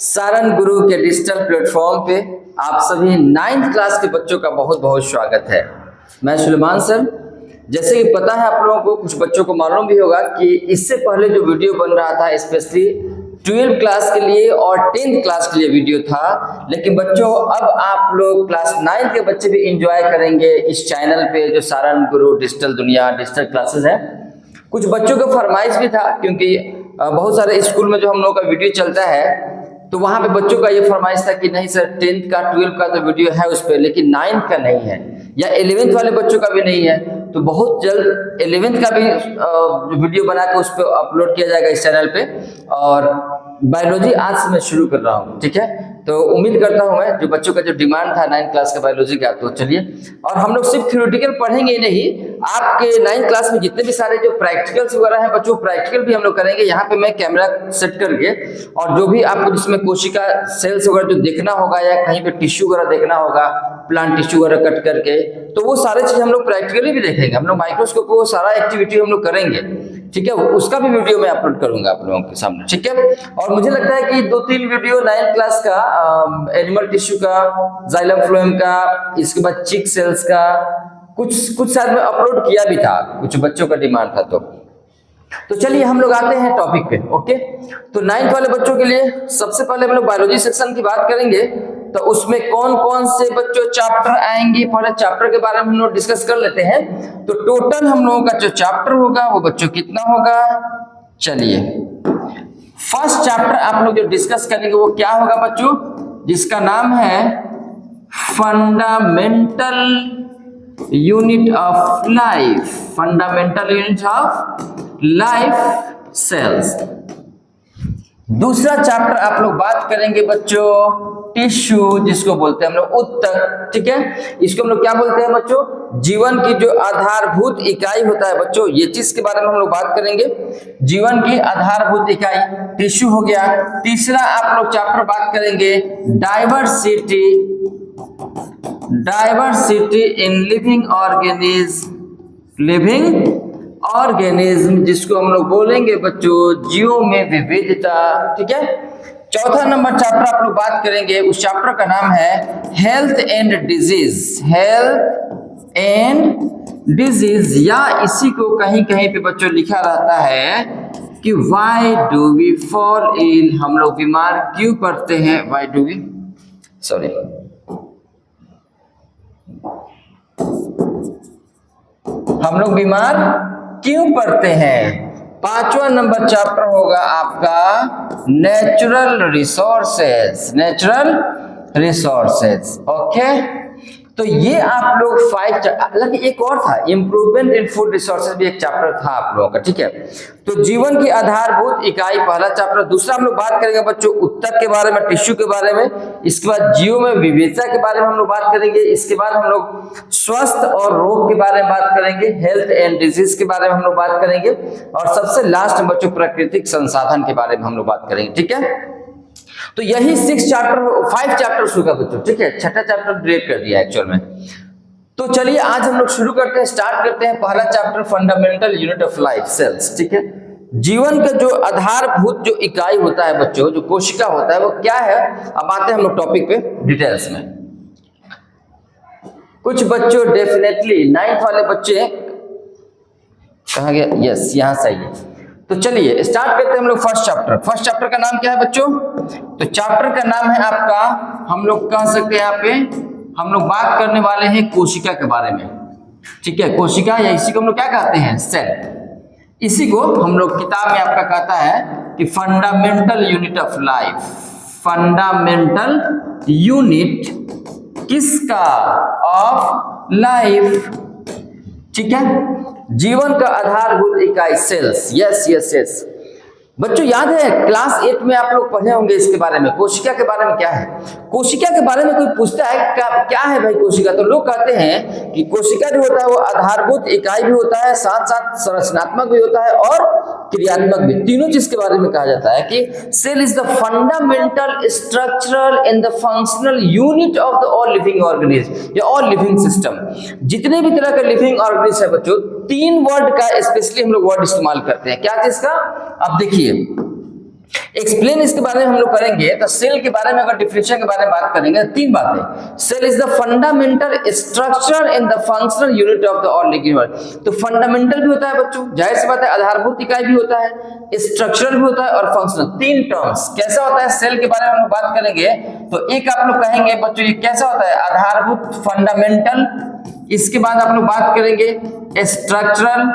सारन गुरु के digital platform पे आप सभी 9th क्लास के बच्चों का बहुत बहुत स्वागत है। मैं सुलेमान सर। जैसे कि पता है आप लोगों को, कुछ बच्चों को मालूम भी होगा कि इससे पहले जो वीडियो बन रहा था स्पेशली 12th क्लास के लिए और 10th क्लास के लिए वीडियो था, लेकिन बच्चों अब आप लोग क्लास 9 के बच्चे भी एंजॉय करेंगे इस चैनल पे जो सारन गुरु डिजिटल दुनिया डिजिटल क्लासेस है। कुछ बच्चों का फरमाइश भी था, क्योंकि बहुत सारे स्कूल में जो हम लोगों का वीडियो चलता है तो वहाँ पे बच्चों का ये फरमाइश था कि नहीं सर 10th का 12th का तो वीडियो है उस पर, लेकिन 9th का नहीं है या 11th वाले बच्चों का भी नहीं है। तो बहुत जल्द 11th का भी वीडियो बना के उस पर अपलोड किया जाएगा इस चैनल पे। और बायोलॉजी आज से मैं शुरू कर रहा हूँ, ठीक है। तो उम्मीद करता हूँ मैं, जो बच्चों का जो डिमांड था 9th क्लास का बायोलॉजी का, तो चलिए। और हम लोग सिर्फ थ्योरेटिकल पढ़ेंगे नहीं, आपके 9th क्लास में जितने भी सारे जो प्रैक्टिकल्स वगैरह हैं बच्चों, प्रैक्टिकल भी हम लोग करेंगे। यहाँ पे मैं कैमरा सेट करके, और जो भी आपको जिसमें कोशिका सेल्स वगैरह जो देखना होगा या कहीं पे टिश्यू वगैरह देखना होगा, प्लांट टिश्यू वगैरह कट करके, तो वो सारे चीज हम लोग प्रैक्टिकली भी देखेंगे। हम लोग माइक्रोस्कोप को वो सारा एक्टिविटी हम लोग करेंगे, ठीक है। उसका भी वीडियो मैं अपलोड करूंगा आप लोगों के सामने, ठीक है। और मुझे लगता है कि 2-3 वीडियो 9th क्लास का एनिमल टिश्यू का, जाइलम फ्लोएम का, इसके बाद चिक सेल्स का कुछ शायद मैं अपलोड किया भी था, कुछ बच्चों का डिमांड था। तो चलिए हम लोग आते हैं टॉपिक पे, ओके। तो 9th वाले बच्चों के लिए सबसे पहले हम लोग बायोलॉजी सेक्शन की बात करेंगे। तो उसमें कौन कौन से बच्चों चैप्टर आएंगे, पहले चैप्टर के बारे में हम लोग डिस्कस कर लेते हैं। तो टोटल हम लोगों का जो चैप्टर होगा वो बच्चों कितना होगा, चलिए। फर्स्ट चैप्टर आप लोग जो डिस्कस करेंगे वो क्या होगा बच्चों, जिसका नाम है fundamental unit of life, fundamental unit of life cells. दूसरा चैप्टर आप लोग बात करेंगे बच्चों टिश्यू, जिसको बोलते हैं हम लोग उत्तक, ठीक है। इसको हम लोग क्या बोलते हैं बच्चों, जीवन की जो आधारभूत इकाई होता है बच्चों, ये चीज के बारे में हम लोग बात करेंगे। जीवन की आधारभूत इकाई टिश्यू हो गया। तीसरा आप लोग चैप्टर बात करेंगे diversity, diversity in living organism, जिसको हम लोग बोलेंगे बच्चों जीवों में विविधता, ठीक है। चौथा नंबर चैप्टर आप लोग बात करेंगे, उस चैप्टर का नाम है health and disease, health and disease, या इसी को कहीं कहीं पे बच्चों लिखा रहता है कि why do we fall ill, हम लोग बीमार क्यों पड़ते हैं, व्हाई डू वी, सॉरी, हम लोग बीमार क्यों पड़ते हैं। पांचवा नंबर चैप्टर होगा आपका natural resources, natural resources, okay. तो ये आप लोग 5, हालांकि एक और था इंप्रूवमेंट इन फूड रिसोर्सेज, भी एक चैप्टर था आप लोगों का, ठीक है। तो जीवन की आधारभूत इकाई पहला चैप्टर। दूसरा हम लोग बात करेंगे बच्चों उत्तक के बारे में, टिश्यू के बारे में। इसके बाद जीव में विविधता के बारे में हम लोग बात करेंगे। इसके बाद हम लोग स्वस्थ और रोग के बारे में बात करेंगे, हेल्थ एंड डिजीज के बारे में हम लोग बात करेंगे। और सबसे लास्ट में बच्चों प्राकृतिक संसाधन के बारे में हम लोग बात करेंगे, ठीक है। तो यही 5 चैप्टर्स होगा बच्चों, ठीक है। छठा चैप्टर ब्रेक कर दिया एक्चुअल में। तो चलिए आज हम लोग शुरू करते हैं, स्टार्ट करते हैं पहला chapter fundamental unit of life cells, ठीक है। जीवन का जो आधारभूत जो इकाई होता है बच्चों, जो कोशिका होता है वो क्या है। अब आते हैं हम लोग टॉपिक पे डिटेल्स में। कुछ बच्चों डेफिनेटली 9th वाले बच्चे कहाँ गए, यस यहाँ सही है। तो चलिए स्टार्ट करते हैं हम लोग फर्स्ट चैप्टर। फर्स्ट चैप्टर का नाम क्या है बच्चों, तो चैप्टर का नाम है आपका, हम लोग कह सकते हैं यहाँ पे हम लोग बात करने वाले हैं कोशिका के बारे में, ठीक है। कोशिका, या इसी को हम लोग क्या कहते हैं, सेल। इसी को हम लोग किताब में आपका कहता है कि fundamental unit of life, fundamental unit किसका, ऑफ लाइफ, ठीक है। जीवन का आधारभूत इकाई सेल्स, यस यस यस। बच्चों याद है क्लास 8 में आप लोग पढ़े होंगे इसके बारे में, कोशिका के बारे में क्या है। कोशिका के बारे में कोई पूछता है क्या है भाई कोशिका, तो लोग कहते हैं कि कोशिका जो होता है वो आधारभूत इकाई भी होता है, साथ साथ संरचनात्मक भी होता है और क्रियात्मक भी, तीनों चीज के बारे में कहा जाता है कि cell is the fundamental structural and the functional unit of the all living organism या ऑल लिविंग सिस्टम। जितने भी तरह के लिविंग ऑर्गेनिज्म है बच्चों, 3 वर्ड का स्पेशली हम लोग वर्ड इस्तेमाल करते हैं, क्या चीज का, अब देखिए एक्सप्लेन इसके बारे में हम लोग करेंगे। तो सेल के बारे में अगर डिफिनेशन के बारे में बात करेंगे तो तीन बातें। Cell is the fundamental structure in the functional unit of the all living universe. तो फंडामेंटल भी होता है बच्चों, जाहिर सी बात है, आधारभूत इकाई भी होता है, स्ट्रक्चरल भी होता है और फंक्शनल। तीन टर्म्स। कैसा होता है सेल के बारे में हम लोग बात करेंगे तो एक आप लोग कहेंगे बच्चों ये कैसा होता है, आधारभूत फंडामेंटल, इसके बाद आप लोग बात करेंगे स्ट्रक्चरल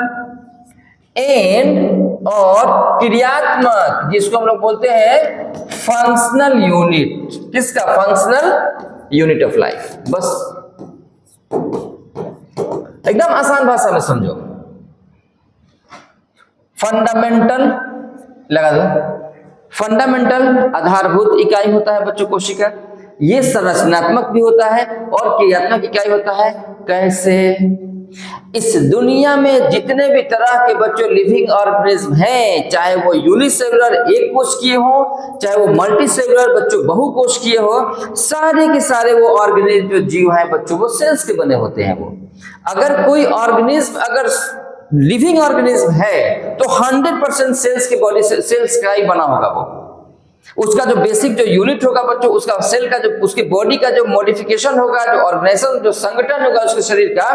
एंड और क्रियात्मक, जिसको हम लोग बोलते हैं फंक्शनल यूनिट। किसका? Functional unit of life. बस एकदम आसान भाषा में समझो। फंडामेंटल लगा दो, फंडामेंटल आधारभूत इकाई होता है बच्चों कोशिका, ये संरचनात्मक भी होता है और क्रियात्मक इकाई होता है। कैसे? इस दुनिया में जितने भी तरह के बच्चों लिविंग ऑर्गेनिज्म हैं, चाहे वो यूनिसेलुलर एक कोशिकीय हो, चाहे वो मल्टीसेलुलर बच्चों बहुकोशिकीय हो, सारे के सारे वो ऑर्गेनिज्म जो जीव हैं बच्चों वो सेल्स के बने होते हैं। वो अगर कोई ऑर्गेनिज्म अगर लिविंग ऑर्गेनिज्म है तो 100% सेल्स के बॉडी से सेल्स का ही बना होगा। वो उसका जो बेसिक जो यूनिट होगा बच्चों, उसका सेल का जो उसकी बॉडी का जो मॉडिफिकेशन होगा, जो ऑर्गेनाइजेशन जो संगठन होगा उसके शरीर का,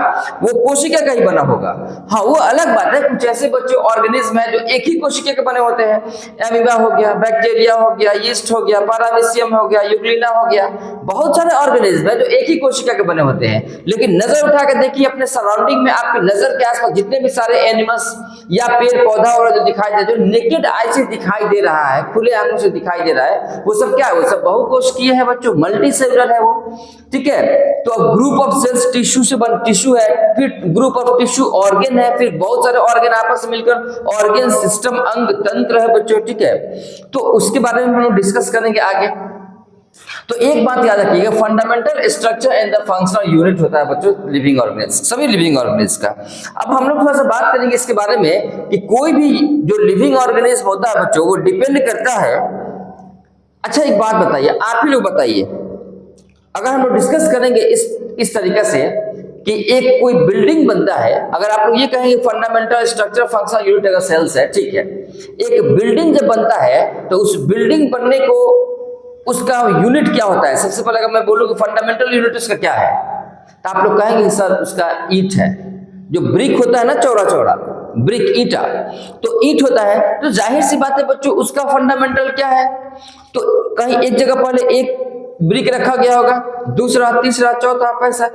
वो कोशिका का ही बना होगा। हाँ, वो अलग बात है, कुछ ऐसे बच्चों ऑर्गेनिज्म है जो एक ही कोशिका के बने होते हैं। एमीबा हो गया, बैक्टीरिया हो गया, यीस्ट हो गया, पारामीशियम हो गया, यूग्लिना हो गया, बहुत सारे ऑर्गेनिज्म है जो एक ही कोशिका के बने होते हैं। लेकिन नजर उठा के देखिए अपने सराउंडिंग में, आपकी नजर के आसपास जितने भी सारे एनिमल्स या पेड़ पौधा और जो दिखाई दे, जो नेकेड आई से दिखाई दे रहा है, खुले आंखों से दिखाई दे रहा है, वो सब क्या है? वो सब बहुकोशिकीय है बच्चों, मल्टी सेलुलर है वो। ठीक है, तो अब ग्रुप ऑफ सेल्स टिश्यू से बन, टिश्यू है, फिर ग्रुप ऑफ टिश्यू ऑर्गन है, फिर बहुत सारे ऑर्गन आपस में मिलकर ऑर्गन सिस्टम, अंग तंत्र है बच्चों। ठीक है, तो उसके बारे में हम लोग डिस्कस करेंगे आगे। तो एक बात याद रखिएगा, fundamental structure and the functional unit होता है बच्चों लिविंग ऑर्गेनिज्म, सभी लिविंग ऑर्गेनिज्म का। अब हम लोग थोड़ा सा बात करेंगे इसके बारे में कि कोई भी जो लिविंग ऑर्गेनिज्म होता है बच्चों, वो डिपेंड करता है। अच्छा एक बात बताइए, आप ही लोग बताइए, अगर हम लोग डिस्कस करेंगे इस तरीके से कि एक कोई बिल्डिंग बनता है, अगर आप लोग ये कहेंगे फंडामेंटल स्ट्रक्चर फंक्शनल यूनिट अगर सेल्स है, ठीक है, एक बिल्डिंग जब बनता है तो उस बिल्डिंग बनने को उसका यूनिट क्या होता है? सबसे पहले अगर मैं बोलूं कि फंडामेंटल यूनिट उसका क्या है, तो आप लोग कहेंगे सर उसका ईंट है। जो ब्रिक होता है ना, चौड़ा चौड़ा ब्रिक, ईंटा, तो ईंट होता है। तो जाहिर सी बात है बच्चों, उसका फंडामेंटल क्या है? तो कहीं एक जगह पहले एक ब्रिक रखा गया होगा, दूसरा, तीसरा, चौथा, पैसा,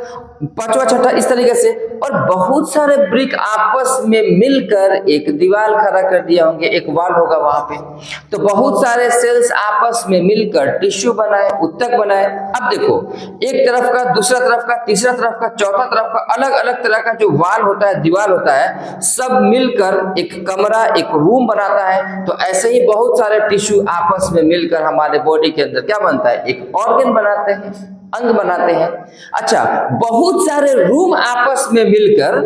पांचवा, छठा, इस तरीके से, और बहुत सारे ब्रिक आपस में मिलकर एक दीवार खड़ा कर दिया होंगे, एक वॉल होगा वहां पे। तो बहुत सारे सेल्स आपस में मिलकर टिश्यू बनाए, उत्तक बनाए। अब देखो, एक तरफ का, दूसरा तरफ का, तीसरा तरफ का, चौथा तरफ का, अलग अलग तरह का जो वॉल होता है, दीवार होता है, सब मिलकर एक कमरा, एक रूम बनाता है। तो ऐसे ही बहुत सारे टिश्यू आपस में मिलकर हमारे बॉडी के अंदर क्या बनता है? एक ऑर्गन बनाते हैं, अंग बनाते हैं। अच्छा, बहुत सारे रूम आपस में मिलकर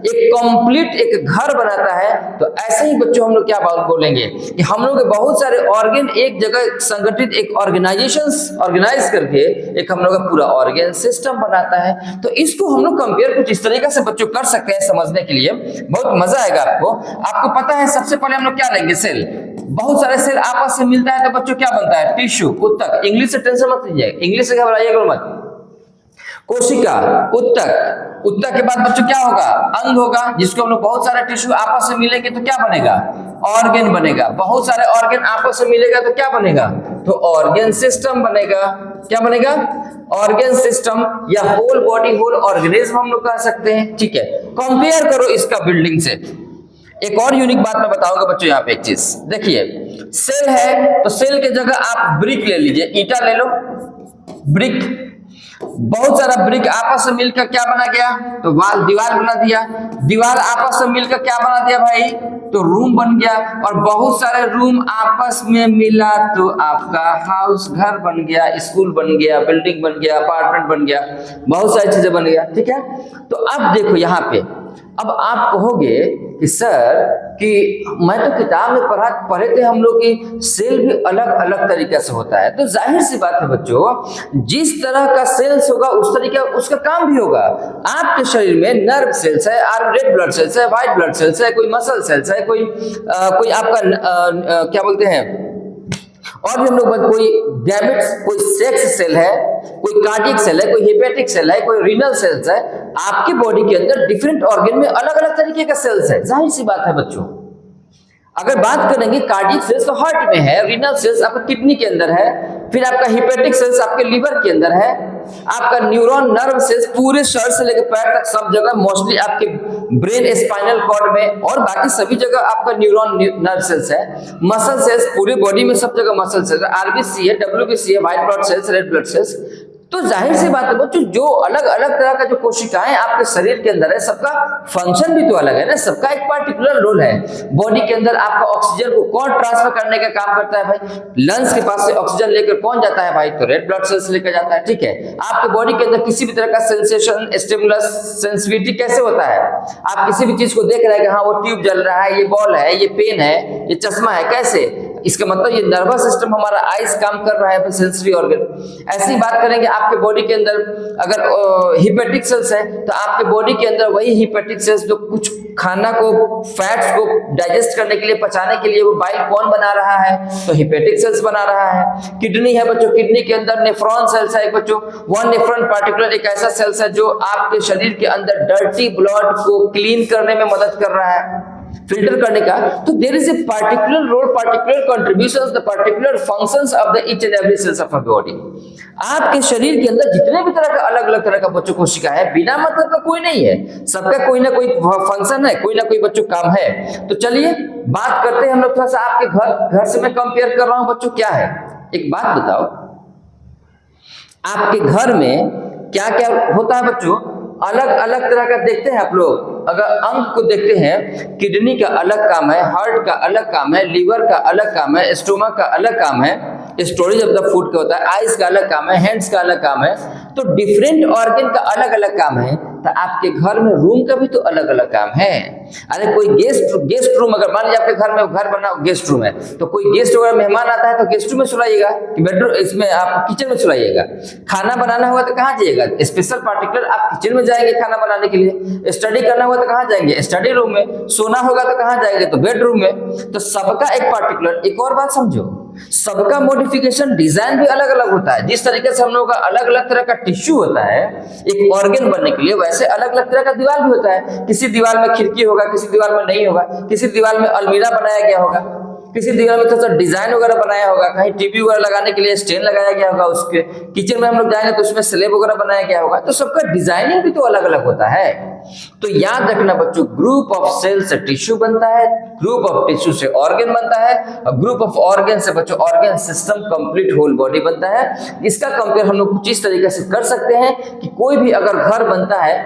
एक कंप्लीट एक घर बनाता है। तो ऐसे ही बच्चों हम लोग क्या बात बोलेंगे कि हम लोग बहुत सारे ऑर्गन एक जगह संगठित, एक ऑर्गेनाइज करके एक हम लोग का पूरा ऑर्गन सिस्टम बनाता है। तो इसको हम लोग कंपेयर कुछ इस तरीके से बच्चों कर सकते हैं समझने के लिए, बहुत मजा आएगा आपको। आपको पता है सबसे पहले हम लोग क्या लेंगे? सेल। बहुत सारे सेल आपस में मिलता है तो बच्चों क्या बनता है? टिश्यू, उत्तक। इंग्लिश से टेंशन मत लीजिए, इंग्लिश से घबराइएगा मत। कोशिका, उत्तक, उत्तक के बाद बच्चों क्या होगा? अंग होगा, जिसको हम लोग बहुत सारे टिश्यू आपस में मिलेंगे तो क्या बनेगा? ऑर्गन बनेगा। बहुत सारे ऑर्गन आपस में मिलेगा तो क्या बनेगा? तो ऑर्गन सिस्टम बनेगा। क्या बनेगा? ऑर्गन सिस्टम, या होल बॉडी, होल ऑर्गेनिज्म हम लोग कह सकते हैं। ठीक है, कंपेयर करो इसका बिल्डिंग से। एक और यूनिक बात मैं बताऊंगा बच्चों, यहाँ पे एक चीज देखिए, सेल है तो सेल के जगह आप ब्रिक ले लीजिए, ईंटा ले लो, ब्रिक, बहुत सारा ब्रिक आपस में मिलकर क्या बना गया? तो वाल, दीवार बना दिया। दीवार आपस में मिलकर क्या बना दिया भाई? तो रूम बन गया। और बहुत सारे रूम आपस में मिला तो आपका हाउस, घर बन गया, स्कूल बन गया, बिल्डिंग बन गया, अपार्टमेंट बन गया, बहुत सारी चीजें बन गया। ठीक है, तो अब देखो यहाँ पे, अब आप कहोगे कि सर कि मैं तो किताब में पढ़े थे हम लोग की सेल भी अलग अलग तरीके से होता है। तो जाहिर सी बात है बच्चों, जिस तरह का सेल्स होगा उस तरीके उसका काम भी होगा। आपके शरीर में नर्व सेल्स है, रेड ब्लड सेल्स है, व्हाइट ब्लड सेल्स है, कोई मसल सेल्स है, कोई आपका क्या बोलते हैं, और भी हम लोग कोई गैमेट्स, कोई सेक्स सेल है, कोई कार्डियक सेल है, कोई हेपेटिक सेल है, कोई रीनल सेल्स है। आपके बॉडी के अंदर डिफरेंट ऑर्गन में अलग अलग तरीके का सेल्स है, जाहिर सी बात है बच्चों। अगर बात करेंगे कार्डियक सेल्स तो हार्ट में है, रीनल सेल्स आपका किडनी के अंदर है, फिर आपका हेपेटिक सेल्स आपके लीवर के अंदर है, आपका न्यूरॉन नर्व सेल्स पूरे सर से लेकर पैर तक सब जगह, मोस्टली आपके ब्रेन स्पाइनल कॉर्ड में और बाकी सभी जगह आपका न्यूरॉन नर्व सेल्स है। मसल सेल्स पूरे बॉडी में सब जगह मसल सेल्स है, आरबीसी है, डब्ल्यूबीसी है, white blood cells, red blood cells. तो जाहिर सी बात है बच्चों, जो अलग अलग तरह का जो कोशिकाएं आपके शरीर के अंदर है, सबका फंक्शन भी तो अलग है ना, सबका एक पार्टिकुलर रोल है। बॉडी के अंदर आपका ऑक्सीजन को कौन ट्रांसफर करने का काम करता है भाई? लंग्स के पास से ऑक्सीजन लेकर कौन जाता है भाई? तो रेड ब्लड सेल्स लेकर जाता है, ठीक है। आपके बॉडी के अंदर किसी भी तरह का सेंसेशन, स्टिमुलस, सेंसिटिविटी कैसे होता है? आप किसी भी चीज को देख रहे हैं कि हाँ वो ट्यूब जल रहा है, ये बॉल है, ये पेन है, ये चश्मा है, कैसे? इसका मतलब ये नर्वस सिस्टम हमारा, आइज काम कर रहा है, सेंसरी ऑर्गन। ऐसी बात करेंगे आपके बॉडी के अंदर अगर हिपेटिक सेल्स है तो आपके बॉडी के अंदर वही हिपेटिक सेल्स जो कुछ खाना को, फैट्स को डाइजेस्ट करने के लिए, पचाने के लिए वो बाइल कौन बना रहा है? तो हिपेटिक सेल्स बना रहा है। किडनी है बच्चों, किडनी के अंदर नेफ्रॉन सेल्स है बच्चों। वन नेफ्रॉन पार्टिकुलर एक ऐसा सेल्स है जो आपके शरीर के अंदर डर्टी ब्लड को क्लीन करने में मदद कर रहा है, फिल्टर करने का। तो there is a particular role, particular contributions, the particular functions of the each and every cells of a body. आपके शरीर के अंदर जितने भी तरह का अलग अलग तरह का बच्चों कोशिका है, बिना मतलब का कोई नहीं है, सबका कोई ना कोई फंक्शन है, कोई ना कोई बच्चों काम है। तो चलिए बात करते हैं हम लोग थोड़ा सा आपके घर से मैं कंपेयर कर रहा हूं बच्चों। क्या है, एक बात बताओ, आपके घर में क्या क्या होता है बच्चों? अलग अलग तरह का देखते हैं आप लोग। अगर अंग को देखते हैं, किडनी का अलग काम है, हार्ट का अलग काम है, लीवर का अलग काम है, स्टोमक का अलग काम है, स्टोरेज ऑफ द फूड का होता है, आइज का अलग काम है, हैंड्स का अलग काम है। तो डिफरेंट ऑर्गन का अलग अलग काम है। तो आपके घर में रूम का भी तो अलग अलग काम है। अरे कोई गेस्ट रूम, अगर मान लीजिए आपके घर में घर बना गेस्ट रूम है, तो कोई गेस्ट अगर मेहमान आता है तो गेस्ट रूम में सुलाइएगा कि बेडरूम, इसमें आप किचन में सुलाइएगा। खाना बनाना होगा तो कहाँ जाइएगा? स्पेशल पार्टिकुलर आप किचन में जाएंगे खाना बनाने के लिए। स्टडी करना होगा तो कहाँ जाएंगे? स्टडी रूम में। सोना होगा तो कहाँ जाएंगे? तो बेडरूम में। तो सबका एक पार्टिकुलर, एक और बात समझो, सबका मॉडिफिकेशन डिजाइन भी अलग अलग होता है। जिस तरीके से हम लोगों का अलग अलग तरह का टिश्यू होता है एक ऑर्गन बनने के लिए, वैसे अलग अलग तरह का दीवार भी होता है। किसी दीवार में खिड़की होगा, किसी दीवार में नहीं होगा, किसी दीवार में अलमीरा बनाया गया होगा, किसी दीवार में थोड़ा सा डिजाइन वगैरह बनाया होगा, कहीं टीवी वगैरह लगाने के लिए स्टैंड लगाया गया होगा, उसके किचन में हम लोग जाएंगे तो उसमें स्लैब वगैरह बनाया गया होगा। तो सबका डिजाइनिंग भी तो अलग अलग होता है। तो याद रखना बच्चों, ग्रुप ऑफ सेल से टिश्यू बनता है, ग्रुप ऑफ टिश्यू से ऑर्गन बनता है, और ग्रुप ऑफ ऑर्गन से बच्चों organ system, complete whole body बनता है। इसका कंपेयर हम लोग कुछ इस तरीके से कर सकते हैं कि कोई भी अगर घर बनता है,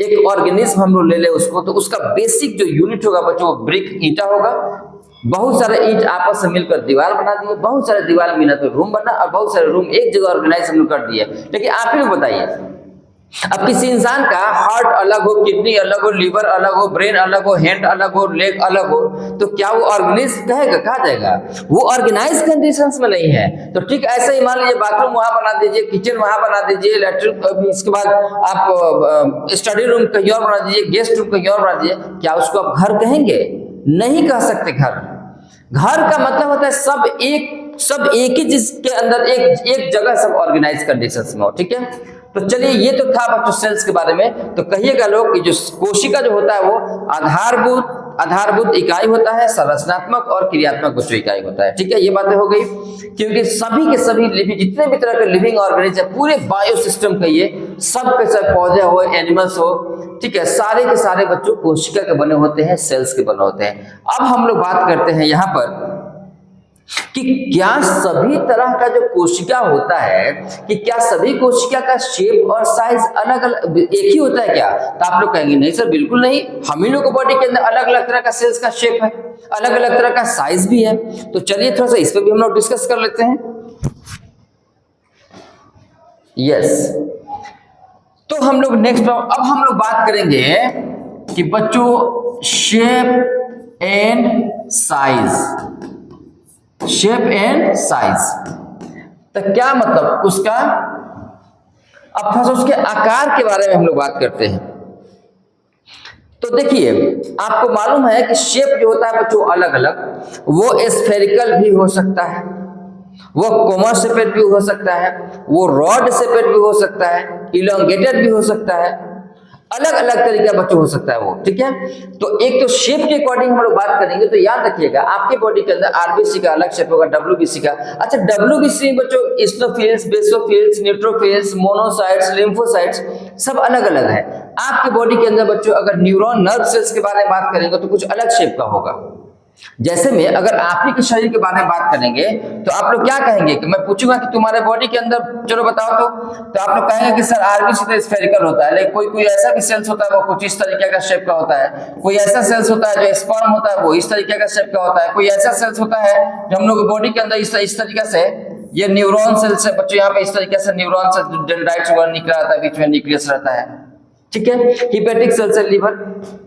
एक ऑर्गेनिज्म हम लोग ले ले उसको, तो उसका बेसिक जो यूनिट होगा बच्चों, वो ब्रिक, ईंटा होगा। बहुत सारे ईंट आपस में मिलकर दीवार बना दिए, बहुत सारे दीवार मिला तो रूम बना, और बहुत सारे रूम एक जगह ऑर्गेनाइज हम लोग कर दिए। लेकिन आप ही लोग बताइए, अब किसी इंसान का हार्ट अलग हो, किडनी अलग हो, लीवर अलग हो, ब्रेन अलग हो, हैंड अलग हो, लेग अलग हो, तो क्या वो ऑर्गेनिज्म कहेगा? कहा जाएगा? वो ऑर्गेनाइज कंडीशंस में नहीं है। तो ठीक ऐसे ही मान लीजिए बाथरूम वहां बना दीजिए, किचन वहां बना दीजिए, लेटरिन, इसके बाद आप स्टडी रूम कहीं और बना दीजिए, गेस्ट रूम कहीं और बना दीजिए, क्या उसको आप घर कहेंगे? नहीं कह सकते। घर का मतलब होता है सब एक ही चीज के अंदर एक जगह सब ऑर्गेनाइज कंडीशंस में हो, ठीक है। तो चलिए ये तो था बच्चों सेल्स के बारे में। तो कहिएगा लोग कि जो कोशिका जो होता है वो आधारभूत इकाई होता है, संरचनात्मक और क्रियात्मक बच्चों इकाई होता है, ठीक है। ये बातें हो गई, क्योंकि सभी के सभी जितने भी तरह के लिविंग ऑर्गेनिज्म है, पूरे बायो सिस्टम का ये सब के सब, पौधे हो, एनिमल्स हो, ठीक है, सारे के सारे बच्चों कोशिका के बने होते हैं, सेल्स के बने होते हैं। अब हम लोग बात करते हैं यहाँ पर कि क्या सभी तरह का जो कोशिका होता है, कि क्या सभी कोशिका का शेप और साइज अलग अलग एक ही होता है क्या? तो आप लोग कहेंगे नहीं सर, बिल्कुल नहीं। हम ही लोग को बॉडी के अंदर अलग अलग तरह का सेल्स का शेप है, अलग अलग तरह का साइज भी है। तो चलिए थोड़ा सा इस पर भी हम लोग डिस्कस कर लेते हैं। यस, तो हम लोग नेक्स्ट अब हम लोग बात करेंगे कि बच्चों shape and size. Shape and size तो क्या मतलब उसका? अब थोड़ा सा उसके आकार के बारे में हम लोग बात करते हैं। तो देखिए, आपको मालूम है कि शेप जो होता है बच्चों अलग अलग, वो स्फेरिकल भी हो सकता है, वो कोमा शेपेड भी हो सकता है, वो रॉड शेपेड भी हो सकता है, इलोंगेटेड भी हो सकता है, अलग अलग तरीके का बच्चों हो सकता है वो, ठीक है। तो एक तो शेप के अकॉर्डिंग हम लोग बात करेंगे, तो याद रखिएगा आपके बॉडी के अंदर आरबीसी का अलग शेप होगा, डब्ल्यूबीसी का। अच्छा, डब्ल्यूबीसी में बच्चों इस्नोफिल्स, बेसोफिल्स, न्यूट्रोफिल्स, मोनोसाइट्स, लिम्फोसाइट्स सब अलग अलग है। आपके बॉडी के अंदर बच्चों अगर न्यूरॉन नर्व सेल्स के बारे में बात करेंगे तो कुछ अलग शेप का होगा। जैसे में अगर आप ही के शरीर के बारे में बात करेंगे तो आप लोग क्या कहेंगे कि मैं पूछूंगा कि तुम्हारे बॉडी के अंदर चलो बताओ तो आप लोग कहेंगे कि सर आरबीसी तो स्फेरिकल होता है, लेकिन कोई कोई ऐसा भी सेल्स होता है वो कुछ इस तरीके का शेप का होता है, कोई ऐसा सेल्स होता है जो स्पर्म होता है वो इस तरीके का शेप का होता है, कोई ऐसा सेल्स होता है जो हम लोग बॉडी के अंदर इस तरीके से, ये न्यूरॉन सेल्स है बच्चों, यहाँ पे इस तरीके से न्यूरॉन से डेंड्राइट्स वगैरह निकला रहता है, बीच में न्यूक्लियस रहता है, ठीक है। हिपेटिक सेल्स है लिवर।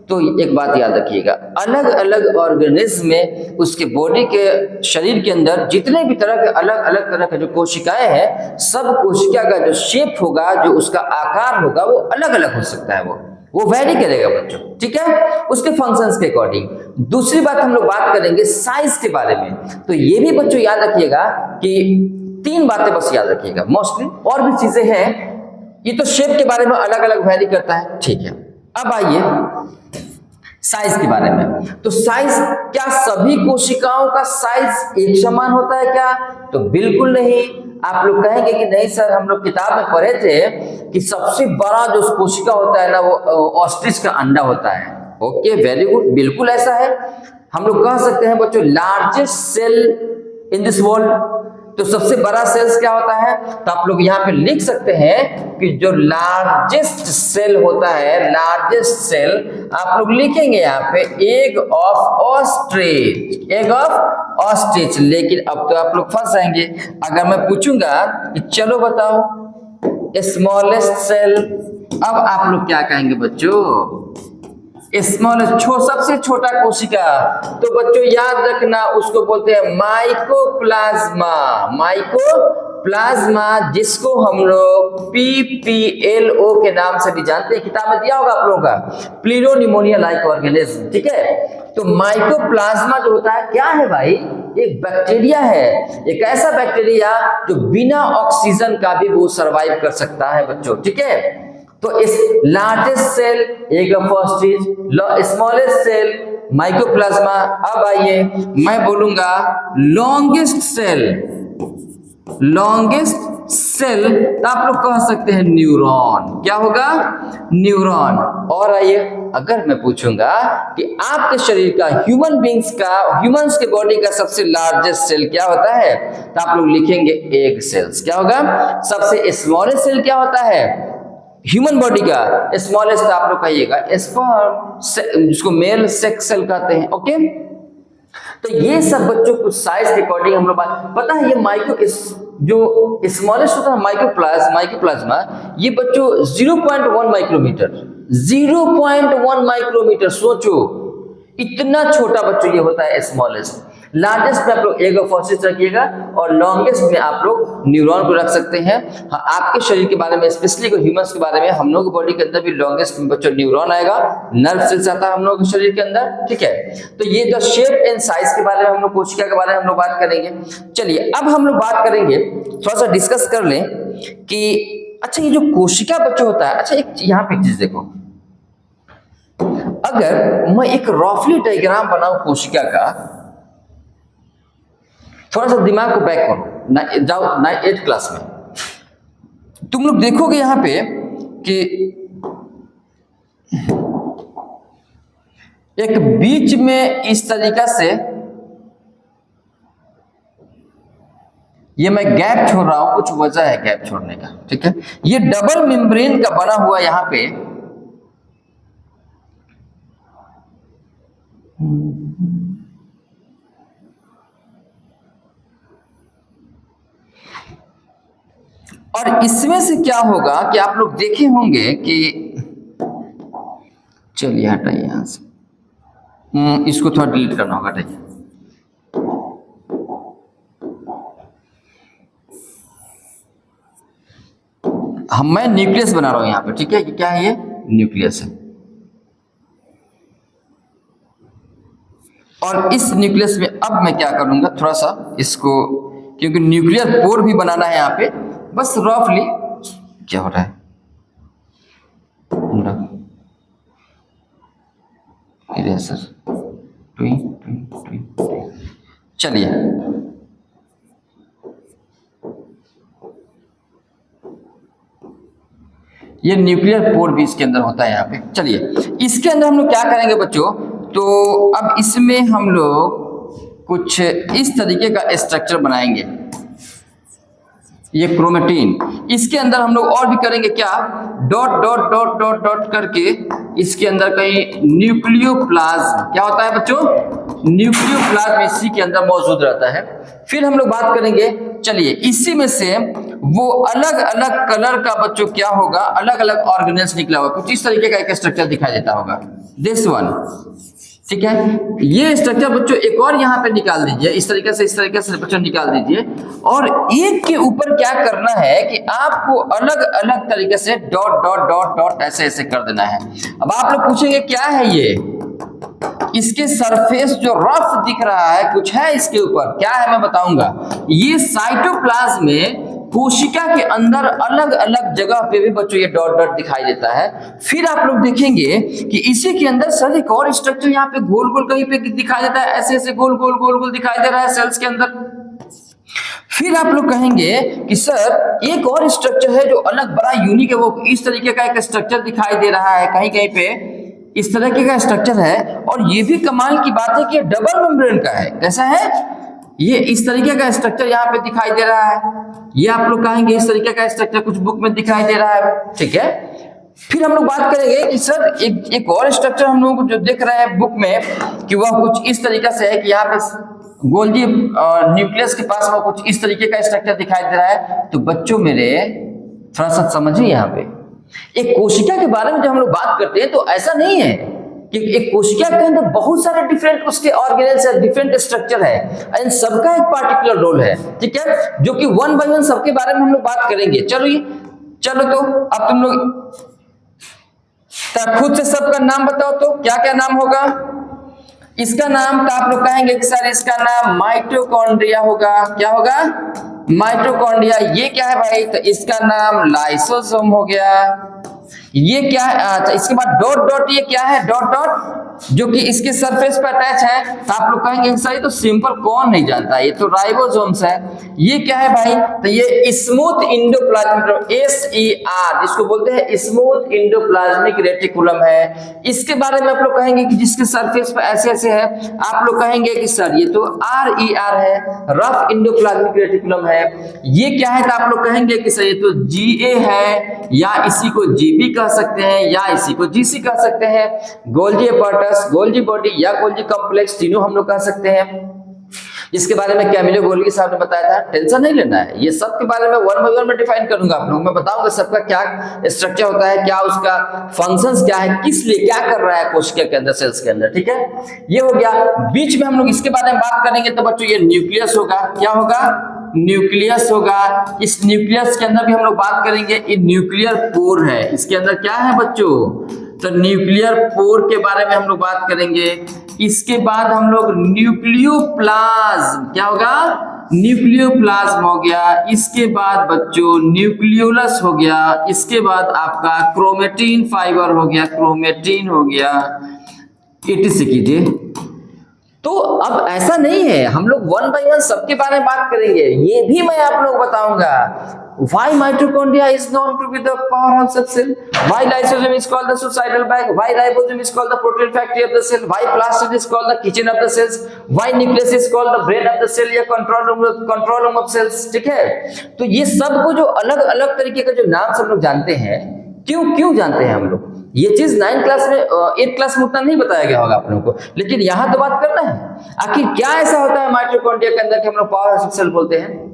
तो एक बात याद रखिएगा, अलग अलग ऑर्गेनिज्म में उसके बॉडी के शरीर के अंदर जितने भी तरह के अलग अलग तरह के जो कोशिकाएं हैं, सब कोशिका का जो शेप होगा, जो उसका आकार होगा वो अलग अलग हो सकता है, वो वैरी करेगा बच्चों, ठीक है, उसके फंक्शंस के अकॉर्डिंग। दूसरी बात हम लोग बात करेंगे साइज के बारे में। तो ये भी बच्चों याद रखिएगा कि 3 बातें बस याद रखिएगा, मोस्टली और भी चीजें हैं, ये तो शेप के बारे में अलग अलग वैरी करता है, ठीक है। अब आइए साइज के बारे में। तो साइज, क्या सभी कोशिकाओं का साइज एक समान होता है क्या? तो बिल्कुल नहीं। आप लोग कहेंगे कि नहीं सर, हम लोग किताब में पढ़े थे कि सबसे बड़ा जो कोशिका होता है ना वो ऑस्ट्रिच का अंडा होता है। ओके, वेरी गुड, बिल्कुल ऐसा है। हम लोग कह सकते हैं बच्चों largest cell in this world, तो सबसे बड़ा सेल्स क्या होता है? तो आप लोग यहाँ पे लिख सकते हैं कि जो लार्जेस्ट सेल होता है, लार्जेस्ट सेल आप लोग लिखेंगे यहाँ पे egg of ostrich, egg of ostrich. लेकिन अब तो आप लोग फंस जाएंगे, अगर मैं पूछूंगा कि चलो बताओ स्मॉलेस्ट सेल, अब आप लोग क्या कहेंगे बच्चों? स्मॉलेस्ट, सबसे छोटा कोशिका, तो बच्चों याद रखना उसको बोलते हैं माइकोप्लाज्मा। माइकोप्लाज्मा जिसको हम लोग PPLO के नाम से भी जानते हैं, किताब में दिया होगा आप लोगों का, प्लीरोनिमोनिया लाइक ऑर्गेनिज्म, ठीक है। तो माइकोप्लाज्मा जो होता है क्या है भाई? एक बैक्टीरिया है, एक ऐसा बैक्टीरिया जो बिना ऑक्सीजन का भी वो सर्वाइव कर सकता है बच्चों, ठीक है। तो इस largest cell egg of ostrich, smallest cell mycoplasma. अब आइए मैं बोलूंगा लॉन्गेस्ट सेल, लॉन्गेस्ट सेल, तो आप लोग कह सकते हैं न्यूरॉन। क्या होगा? न्यूरॉन। और आइए अगर मैं पूछूंगा कि आपके शरीर का, ह्यूमन बींग्स का, ह्यूमंस के बॉडी का सबसे लार्जेस्ट सेल क्या होता है? तो आप लोग लिखेंगे एग सेल्स। क्या होगा? सबसे स्मॉलेस्ट सेल क्या होता है ह्यूमन बॉडी का? स्मॉलेस्ट आप लोग कहिएगा स्पर्म, जिसको मेल सेक्स सेल कहते हैं, ओके। तो ये सब बच्चों कुछ साइज के अकॉर्डिंग हम लोग पता है, ये जो स्मॉलेस्ट होता है माइकोप्लाज्मा, ये बच्चों 0.1 माइक्रोमीटर, 0.1 माइक्रोमीटर, सोचो इतना छोटा बच्चों ये होता है स्मॉलेस्ट। लार्जेस्ट में आप लोग एग ऑफ ऑस्ट्रिच रखिएगा और लॉन्गेस्ट में आप लोग न्यूरॉन को रख सकते हैं। हाँ, आपके शरीर के बारे में, स्पेशली ह्यूमंस के बारे में, हम लोग की बॉडी के अंदर भी लॉन्गेस्ट में बच्चों न्यूरॉन आएगा, नर्व सेल्स आता है हम लोग के शरीर के अंदर, ठीक है। तो ये जो शेप एंड साइज के बारे में हम लोग, कोशिका के बारे में हम लोग बात करेंगे। चलिए अब हम लोग बात करेंगे, थोड़ा सा डिस्कस कर लें कि अच्छा ये जो कोशिका बच्चों होता है, अच्छा एक यहाँ पे चीज देखो, अगर मैं एक रफली डायग्राम बनाऊं कोशिका का, थोड़ा सा दिमाग को बैक करो, जाओ 8th क्लास में, तुम लोग देखोगे यहां पे कि एक बीच में इस तरीका से ये मैं गैप छोड़ रहा हूं, कुछ वजह है गैप छोड़ने का, ठीक है। ये डबल मेम्ब्रेन का बना हुआ यहां पे और इसमें से क्या होगा कि आप लोग देखे होंगे कि, चलिए हटाइए यहां से, इसको थोड़ा डिलीट करना होगा, हटाइए। मैं न्यूक्लियस बना रहा हूं यहां पे, ठीक है। क्या है ये? न्यूक्लियस है। और इस न्यूक्लियस में अब मैं क्या करूंगा, थोड़ा सा इसको क्योंकि न्यूक्लियर पोर भी बनाना है यहाँ पे। बस रफली क्या हो रहा है, इरेजर चलिए ये न्यूक्लियर पोर भी इसके अंदर होता है यहाँ पे। चलिए इसके अंदर हम लोग क्या करेंगे बच्चों, तो अब इसमें हम लोग कुछ इस तरीके का स्ट्रक्चर बनाएंगे, ये क्रोमेटिन। इसके अंदर हम लोग और भी करेंगे क्या, dot dot dot dot dot करके इसके अंदर कहीं न्यूक्लियोप्लाज्म, क्या होता है बच्चों, न्यूक्लियोप्लाज्म इसी के अंदर मौजूद रहता है। फिर हम लोग बात करेंगे, चलिए इसी में से वो अलग अलग कलर का बच्चों क्या होगा, अलग अलग ऑर्गेनेल्स निकला होगा, कुछ इस तरीके का एक स्ट्रक्चर दिखाई देता होगा, दिस वन, ठीक है। ये स्ट्रक्चर बच्चों एक और यहाँ पे निकाल दीजिए, इस तरीके से बच्चों निकाल दीजिए। और एक के ऊपर क्या करना है कि आपको अलग अलग तरीके से डॉट डॉट डॉट डॉट ऐसे ऐसे कर देना है। अब आप लोग पूछेंगे क्या है ये, इसके सरफेस जो रफ दिख रहा है कुछ है इसके ऊपर, क्या है मैं बताऊंगा। ये साइटोप्लाज्म में कोशिका के अंदर अलग अलग जगह पे भी बच्चों ये डॉट डॉट दिखाई देता है। फिर आप लोग देखेंगे कि इसी के अंदर सर एक और स्ट्रक्चर यहाँ पे गोल गोल कहीं पे दिखाई देता है, ऐसे ऐसे गोल गोल गोल गोल दिखाई दे रहा है सेल्स के अंदर। फिर आप लोग कहेंगे कि सर एक और स्ट्रक्चर है जो अलग बड़ा यूनिक है, वो इस तरीके का एक स्ट्रक्चर दिखाई दे रहा है, कहीं कहीं पे इस तरह का स्ट्रक्चर है। और ये भी कमाल की बात है कि ये डबल मेम्ब्रेन का है। कैसा है ये, इस तरीके का स्ट्रक्चर यहाँ पे दिखाई दे रहा है। ये आप लोग कहेंगे इस तरीके का स्ट्रक्चर कुछ बुक में दिखाई दे रहा है, ठीक है। फिर हम लोग बात करेंगे कि सर एक और स्ट्रक्चर हम लोग जो देख रहे हैं बुक में कि वह कुछ इस तरीके से है कि यहाँ पे गोल्गी न्यूक्लियस के पास वो कुछ इस तरीके का स्ट्रक्चर दिखाई दे रहा है। तो बच्चों मेरे थोड़ा सा समझिए, यहाँ पे एक कोशिका के बारे में जब हम लोग बात करते हैं तो ऐसा नहीं है कि एक कोशिका के अंदर बहुत सारे डिफरेंट उसके ऑर्गेनेल्स है, डिफरेंट स्ट्रक्चर है, एंड सबका एक पार्टिकुलर रोल है, ठीक है, जो कि वन बाय वन सबके बारे में हम लोग बात करेंगे। चलो तो अब तुम लोग खुद से सबका नाम बताओ, तो क्या क्या नाम होगा इसका नाम। तो आप लोग कहेंगे कि सर इसका नाम माइटोकॉन्ड्रिया होगा। क्या होगा, माइटोकॉन्ड्रिया। ये क्या है भाई, तो इसका नाम लाइसोसोम हो गया। ये क्या है, अच्छा इसके बाद डॉट डॉट, ये क्या है, डॉट डॉट जो कि इसके सरफेस पर अटैच है। तो आप लोग कहेंगे सर ये तो सिंपल कौन नहीं जानता, ये तो राइबोसोम्स है। ये क्या है भाई, तो ये स्मूथ इंडोप्लाज्मिक, SER जिसको बोलते हैं स्मूथ इंडोप्लाज्मिक रेटिकुलम है। इसके बारे में आप लोग कहेंगे कि जिसके सरफेस पर ऐसे ऐसे है, आप लोग कहेंगे कि सर ये तो RER है, रफ इंडोप्लाज्मिक रेटिकुलम है। ये क्या है, तो आप लोग कहेंगे कि सर ये तो GA है, या इसी को GB कह सकते हैं, या इसी को GC कह सकते हैं। गोल्जी एपार्टस, गोल्जी बॉडी या गोल्जी कॉम्प्लेक्स तीनों हम लोग कह सकते हैं। इसके बारे में कैमिलो गोल्गी साहब ने बताया था, टेंशन नहीं लेना है, ये सब के बारे में वन बाय वन में डिफाइन करूंगा आप लोग, मैं बताऊंगा सबका क्या स्ट्रक्चर होता है, क्या उसका फंक्शंस क्या है, किस लिए क्या कर रहा है कोशिका के अंदर, सेल्स के अंदर, ठीक है। ये हो गया। बीच में हम लोग इसके बारे में बात करेंगे तो बच्चों ये न्यूक्लियस होगा। क्या होगा, न्यूक्लियस होगा। इस न्यूक्लियस के अंदर भी हम लोग बात करेंगे, ये न्यूक्लियर पोर है, इसके अंदर क्या है बच्चों, तो न्यूक्लियर पोर के बारे में हम लोग बात करेंगे। इसके बाद हम लोग न्यूक्लियोप्लाज्म, क्या होगा, न्यूक्लियोप्लाज्म हो गया। इसके बाद बच्चों न्यूक्लियोलस हो गया। इसके बाद आपका क्रोमेटिन फाइबर हो गया, क्रोमेटिन हो गया, etc कीजिए। तो अब ऐसा नहीं है, हम लोग वन बाय वन सबके बारे में बात करेंगे। ये भी मैं आप लोग बताऊंगा, why mitochondria is known to be the powerhouse of cell, why lysosome is called the suicidal bag, why ribosome is called the protein factory of the cell, why plastid is called the kitchen of the cells, why nucleus is called the brain of the cell या control room of cells, ठीक है। तो ये सब को जो अलग अलग तरीके का जो नाम सब लोग जानते हैं, क्यों जानते हैं हम लोग, ये चीज 9 क्लास में 8 क्लास में उतना नहीं बताया गया होगा आप लोगों को, लेकिन यहाँ तो बात करना है आखिर क्या ऐसा होता है माइटोकॉन्ड्रिया के अंदर कि हम लोग पावर हाउस ऑफ सेल बोलते हैं।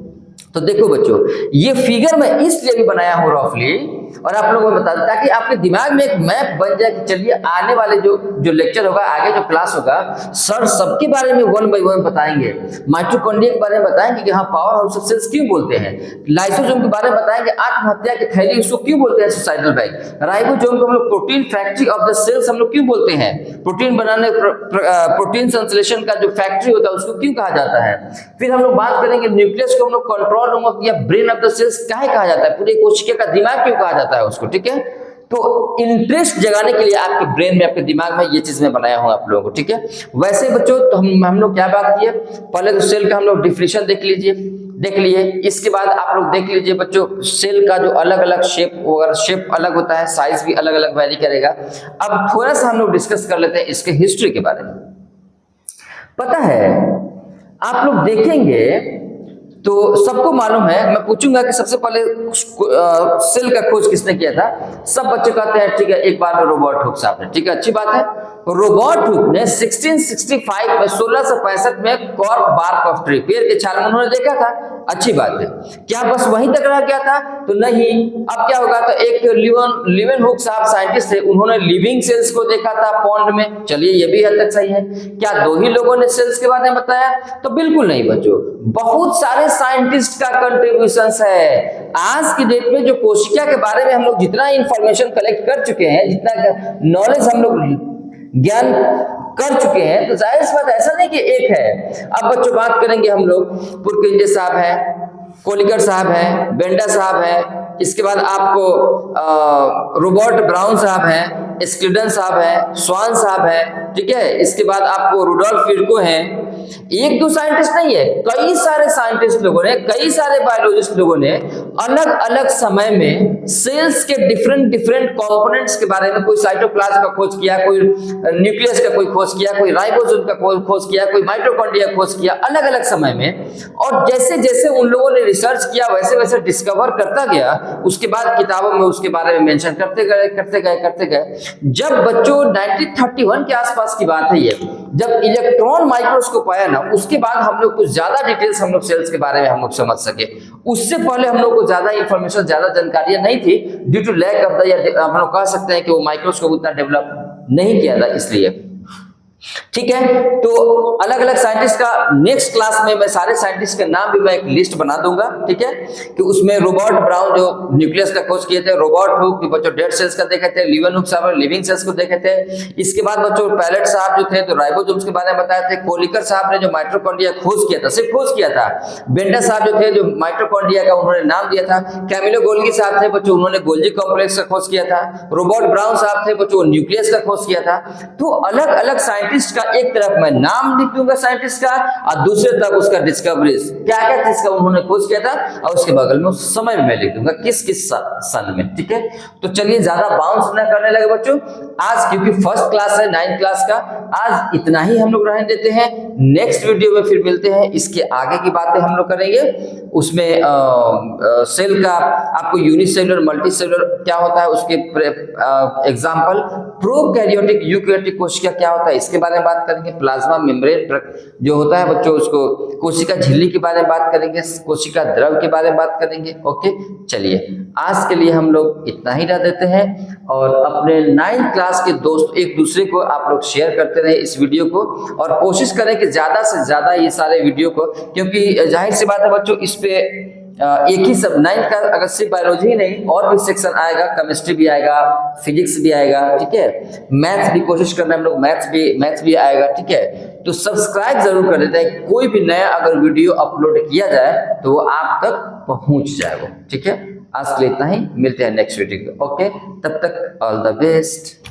तो देखो बच्चों, ये फिगर मैं इसलिए भी बनाया हूं रफली और आप लोगों को बता दें, ताकि आपके दिमाग में एक मैप बन जाए कि चलिए आने वाले जो लेक्चर होगा, आगे जो क्लास होगा, सर सबके बारे में 1 बाय 1 बताएंगे। माइटोकॉन्ड्रिया के बारे में बताएंगे कि हाँ पावर हाउस ऑफ सेल्स क्यों बोलते हैं, लाइसोसोम के बारे में बताएंगे आत्महत्या की थैली उसको क्यों बोलते हैं, सुसाइडल बैग, राइबोसोम को हम लोग protein factory of the cells हम लोग क्यों बोलते हैं, प्रोटीन बनाने प्रोटीन संश्लेषण का जो फैक्ट्री होता है उसको क्यों कहा जाता है। फिर हम लोग बात करेंगे न्यूक्लियस को हम लोग कंट्रोल रूम ऑफ या ब्रेन ऑफ द सेल्स काहे कहा जाता है, पूरे कोशिका का दिमाग क्यों कहा जाता है उसको, ठीक है। तो इंटरेस्ट जगाने के लिए आपके ब्रेन में, आपके दिमाग में ये चीज मैं बनाया हूं आप लोगों को, ठीक है। वैसे बच्चों तो हम लोग क्या बात किए, पहले तो सेल का हम लोग डिफिनेशन देख लिए, इसके बाद आप लोग देख लीजिए बच्चों सेल का जो अलग अलग शेप अलग होता है, साइज भी अलग अलग वैरी करेगा। अब थोड़ा सा हम लोग डिस्कस कर लेते हैं इसके हिस्ट्री के बारे में। पता है आप लोग देखेंगे तो सबको मालूम है, मैं पूछूंगा कि सबसे पहले सेल का खोज किसने किया था, सब बच्चे कहते हैं ठीक है एक बार में रॉबर्ट हुक साहब ने, ठीक है अच्छी बात है। रॉबर्ट हुक ने 1665 में 1665 में कॉर्क बार्क ऑफ ट्री, पेड़ के छाल में उन्होंने देखा था, अच्छी बात है। क्या बस वहीं तक रह गया था, तो नहीं। अब क्या होगा, तो एक लीवन हुक साहब साइंटिस्ट थे, उन्होंने लिविंग सेल्स को देखा था पॉन्ड में, चलिए ये भी हद तक सही है। क्या 2 ही लोगों ने सेल्स के बारे में बताया, तो बिल्कुल नहीं बच्चों, बहुत सारे साइंटिस्ट का कंट्रीब्यूशन है। आज की डेट में जो कोशिका के बारे में हम लोग जितना इंफॉर्मेशन कलेक्ट कर चुके हैं, जितना नॉलेज हम लोग ज्ञान कर चुके हैं, तो जाहिर सी बात ऐसा नहीं कि एक है। अब बच्चों बात करेंगे हम लोग, पुरकिंजे साहब है, कोलिकर साहब है, बेंडा साहब है, इसके बाद आपको रॉबर्ट ब्राउन साहब है, स्क्लिडन साहब है, स्वान साहब है, ठीक है। इसके बाद आपको रुडोल्फ विर्को हैं, 1-2 साइंटिस्ट नहीं है, कई सारे साइंटिस्ट लोगों ने, कई सारे बायोलॉजिस्ट लोगों ने अलग अलग समय में सेल्स के डिफरेंट कंपोनेंट्स के बारे में, कोई साइटोप्लाज्म का खोज किया, कोई न्यूक्लियस का कोई खोज किया, कोई राइबोसोम का खोज किया, कोई माइटोकॉन्ड्रिया खोज किया, अलग अलग समय में। और जैसे जैसे उन लोगों ने रिसर्च किया वैसे वैसे डिस्कवर करता गया, उसके बाद किताबों में उसके बारे में मेंशन करते गए। जब बच्चों 1931 के आसपास की बात है ये, जब इलेक्ट्रॉन माइक्रोस्कोप आया ना, उसके बाद हम लोग कुछ ज्यादा डिटेल्स हम लोग सेल्स के बारे में हम लोग समझ सके। उससे पहले हम लोग को ज्यादा इंफॉर्मेशन, ज्यादा जानकारियां नहीं थी, due to lack of the, या हम लोग कह सकते हैं कि वो माइक्रोस्कोप उतना डेवलप नहीं किया था, इसलिए, ठीक है। तो अलग अलग साइंटिस्ट का नेक्स्ट क्लास में मैं सारे साइंटिस्ट के नाम भी मैं एक लिस्ट बना दूंगा, ठीक है। कि उसमें रॉबर्ट ब्राउन जो न्यूक्लियस का खोज किए थे, रॉबर्ट हुक जो बच्चों डेड सेल्स का देखे थे, लीवन हुक साहब लिविंग सेल्स को देखे थे। इसके बाद बच्चों पैलेट साहब जो थे तो राइबोसोम्स के बारे में बताए थे। कोलिकर साहब ने जो माइटोकॉन्ड्रिया खोज किया था, सिर्फ खोज किया था। बेंडा साहब जो थे जो माइटोकॉन्ड्रिया का उन्होंने नाम दिया था। कैमिलो गोल्गी साहब थे बच्चों, उन्होंने गोल्जी कॉम्प्लेक्स का खोज किया था। रॉबर्ट ब्राउन साहब थे बच्चों, न्यूक्लियस का खोज किया था। तो अलग अलग साइंटिस्ट का एक तरफ मैं नाम लिख दूंगा साइंटिस्ट का, और दूसरे तरफ उसका डिस्कवरीज क्या क्या चीज का उन्होंने खोज किया था, और उसके बगल में उस समय में मैं लिख दूंगा किस किस सन में, ठीक है। तो चलिए ज्यादा बाउंस न करने लगे बच्चों, आज क्योंकि फर्स्ट क्लास है 9th क्लास का, आज इतना ही हम लोग रहने देते हैं। नेक्स्ट वीडियो में फिर मिलते हैं, इसके आगे की बातें हम लोग करेंगे। उसमें सेल का आपको यूनिसेलुलर मल्टीसेलुलर क्या होता है, उसके एग्जांपल, प्रोकैरियोटिक यूकैरियोटिक कोशिका क्या होता है इसके बारे में बात करेंगे। प्लाज्मा मेम्ब्रेन जो होता है बच्चों, उसको कोशिका झिल्ली के बारे में बात करेंगे, कोशिका द्रव के बारे में बात करेंगे। ओके, चलिए आज के लिए हम लोग इतना ही रह देते हैं, और अपने 9th क्लास के दोस्त एक दूसरे को आप लोग शेयर करते रहे इस वीडियो को, और कोशिश करें कि ज्यादा से ज्यादा ये सारे वीडियो को, क्योंकि जाहिर सी बात है बच्चों इस पे एक ही सब 9th का अगर सिर्फ बायोलॉजी ही नहीं और भी सेक्शन आएगा, केमिस्ट्री भी आएगा, फिजिक्स भी आएगा, ठीक है। मैथ्स भी कोशिश करना हम लोग, मैथ्स भी आएगा, ठीक है। तो सब्सक्राइब जरूर कर देते हैं, कोई भी नया अगर वीडियो अपलोड किया जाए तो वो आप तक पहुंच जाए वो, ठीक है। आज के लिए इतना ही, मिलते हैं नेक्स्ट वीडियो। ओके, तब तक ऑल द बेस्ट।